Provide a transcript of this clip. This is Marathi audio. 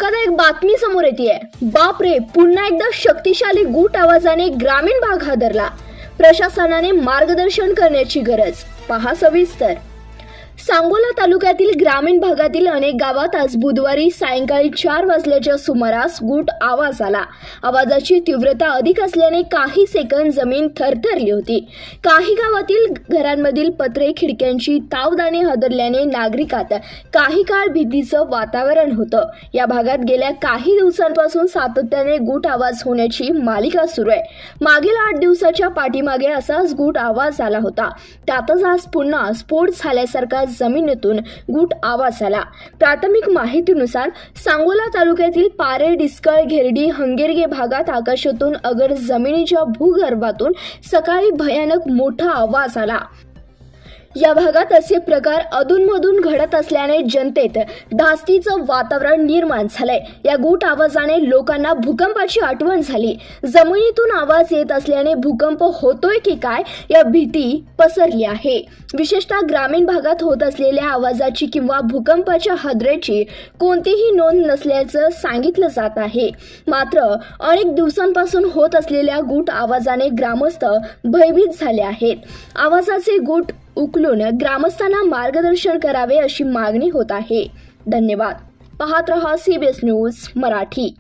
धक्कादायक बातमी समोर येतेय। बापरे, पुन्हा एकदा शक्तिशाली गूट आवाजाने ग्रामीण भाग हादरला। प्रशासनाने मार्गदर्शन करण्याची गरज, पहा सविस्तर। सांगोला तालुक्यातील ग्रामीण भागातील अनेक गावात आज बुधवारी सायंकाळी 4 वाजल्याच्या सुमारास गूट आवाज आला। आवाजाची तीव्रता अधिक असल्याने काही सेकंद जमीन थरथरली होती। काही गावातील घरांमधील पत्रे खिडक्यांची तावदाने हादरल्याने नागरिकात काही काळ भीतीचं वातावरण होतं। या भागात गेल्या काही दिवसांपासून सातत्याने गूट आवाज होण्याची मालिका सुरू आहे। मागील 8 दिवसाच्या पाठीमागे असाच गूट आवाज आला होता। त्यातच आज पुन्हा स्फोट झाल्यासारखा जमिनीतून गूट आवाज आला। प्राथमिक माहितीनुसार सांगोला तालुक्यातील पारे, डिस्कळ, घेरडी, हंगेरगे भागात आकाशातून अगर जमिनीच्या भूगर्भातून सकाळी भयानक मोठा आवाज आला। या भागात असे प्रकार अधूनमधून घडत असल्याने जनतेत धास्तीचं वातावरण निर्माण झालंय। या गूट आवाजाने लोकांना भूकंपाची आठवण झाली। जमिनीतून आवाज येत असल्याने भूकंप होतोय की काय या भीती पसरली आहे। विशेषतः ग्रामीण भागात होत असलेल्या आवाजाची किंवा भूकंपाच्या हादऱ्याची कोणतीही नोंद नसल्याचं सांगितलं जात आहे। मात्र अनेक दिवसांपासून होत असलेल्या गूट आवाजाने ग्रामस्थ भयभीत झाले आहेत। आवाजाचे गूट उकलून ग्रामस्थांना मार्गदर्शन करावे अशी मागणी होत आहे। धन्यवाद। पाहत रहा CBS न्यूज मराठी।